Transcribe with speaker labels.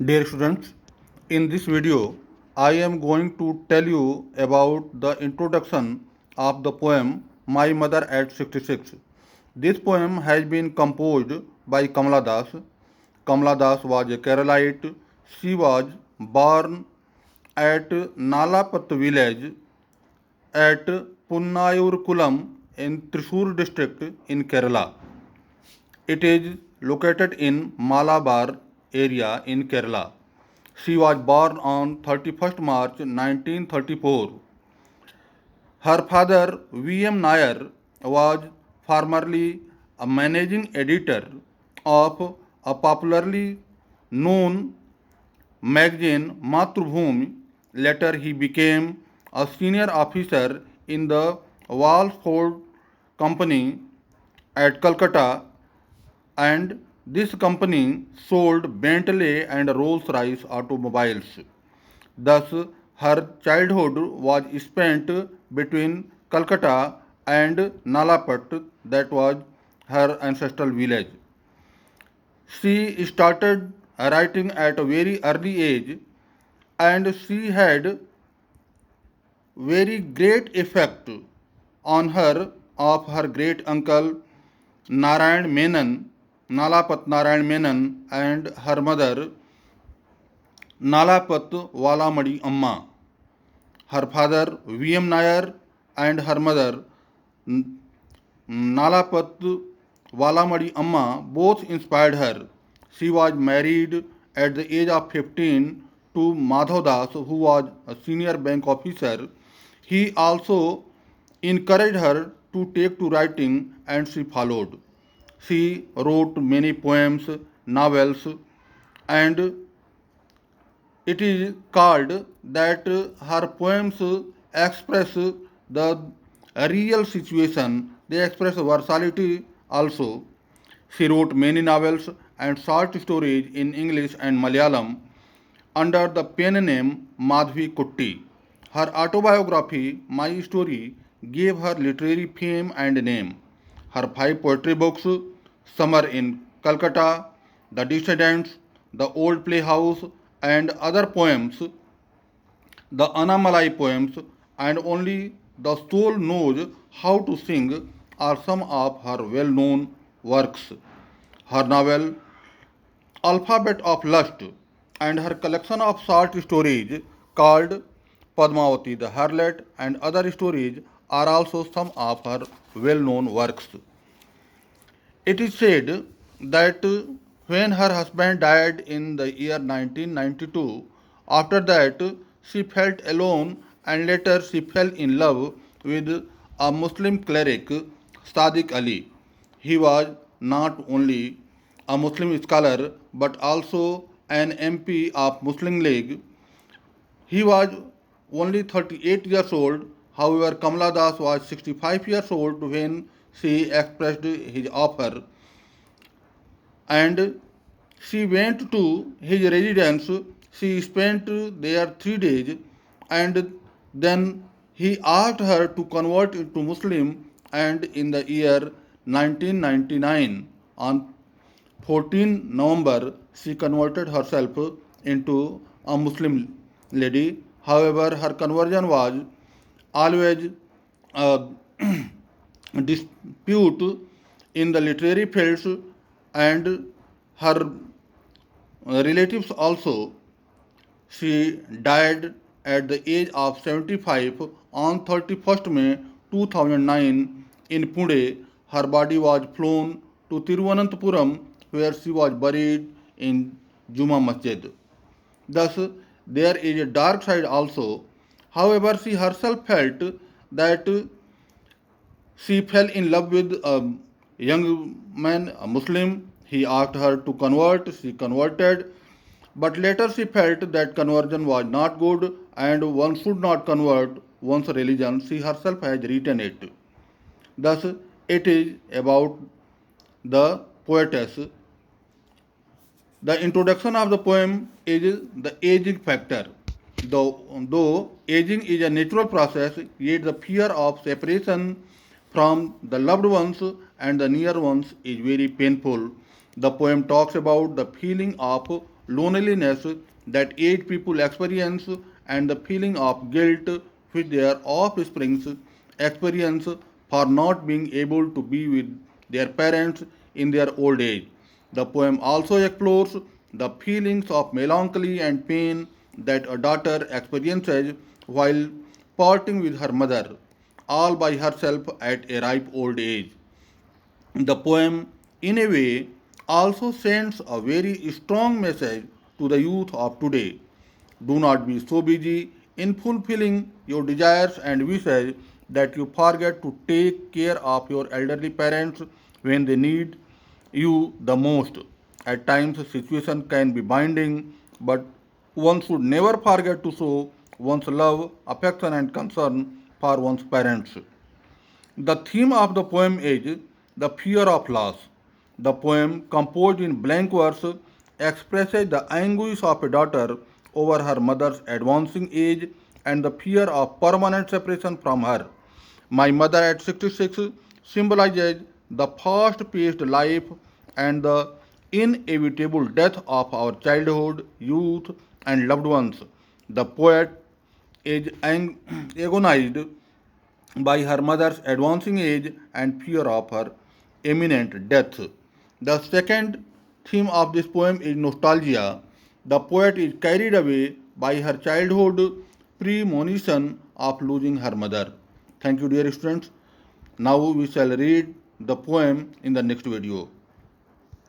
Speaker 1: Dear students, in this video, I am going to tell you about the introduction of the poem My Mother at 66. This poem has been composed by Kamala Das. Kamala Das was a Keralite. She was born at Nalapat village at Punnayurkulam in Thrissur district in Kerala. It is located in Malabar area in Kerala. She was born on 31st March 1934. Her father, V.M. Nair, was formerly a managing editor of a popularly known magazine Matrubhumi. Later, he became a senior officer in the Walford Company at Calcutta, and this company sold Bentley and Rolls Royce automobiles. Thus, her childhood was spent between Calcutta and Nalapat, that was her ancestral village. She started writing at a very early age, and she had very great effect on her of her great uncle Narayan Menon, Nalapat Narayan Menon, and her mother Nalapat Walamadi Amma. Her father V.M. Nair and her mother Nalapat Walamadi Amma both inspired her. She was married at the age of 15 to Madhav Das, who was a senior bank officer. He also encouraged her to take to writing, and she followed. She wrote many poems, novels, and it is called that her poems express the real situation, they express versatility also. She wrote many novels and short stories in English and Malayalam under the pen name Madhvi Kutti. Her autobiography, My Story, gave her literary fame and name. Her five poetry books, Summer in Calcutta, The Descendants, The Old Playhouse, and other poems, the Anamalai poems, and Only the Soul Knows How to Sing are some of her well known works. Her novel Alphabet of Lust and her collection of short stories called Padmavati the Harlot and other stories are also some of her well known works. It is said that when her husband died in the year 1992, after that she felt alone, and later she fell in love with a Muslim cleric, Sadiq Ali. He was not only a Muslim scholar but also an MP of Muslim League. He was only 38 years old. However, Kamala Das was 65 years old when she expressed his offer, and she went to his residence. She spent there 3 days, and then he asked her to convert into Muslim. And in the year 1999, on 14 November, she converted herself into a Muslim lady. However, her conversion was always a dispute in the literary fields, and her relatives also. She died at the age of 75 on 31st May 2009 in Pune. Her body was flown to Tiruvananthapuram, where she was buried in Juma Masjid. Thus, there is a dark side also. However, she herself felt that she fell in love with a young man, a Muslim. He asked her to convert. She converted. But later she felt that conversion was not good and one should not convert one's religion. She herself has written it. Thus, it is about the poetess. The introduction of the poem is the aging factor. Though aging is a natural process, yet the fear of separation from the loved ones and the near ones is very painful. The poem talks about the feeling of loneliness that aged people experience and the feeling of guilt which their offsprings experience for not being able to be with their parents in their old age. The poem also explores the feelings of melancholy and pain that a daughter experiences while parting with her mother, all by herself at a ripe old age. The poem, in a way, also sends a very strong message to the youth of today. Do not be so busy in fulfilling your desires and wishes that you forget to take care of your elderly parents when they need you the most. At times, the situation can be binding, but one should never forget to show one's love, affection, and concern for one's parents. The theme of the poem is the fear of loss. The poem, composed in blank verse, expresses the anguish of a daughter over her mother's advancing age and the fear of permanent separation from her. My mother at 66 symbolizes the fast paced life and the inevitable death of our childhood, youth, and loved ones. The poet is agonized by her mother's advancing age and fear of her imminent death. The second theme of this poem is nostalgia. The poet is carried away by her childhood premonition of losing her mother. Thank you, dear students. Now we shall read the poem in the next video.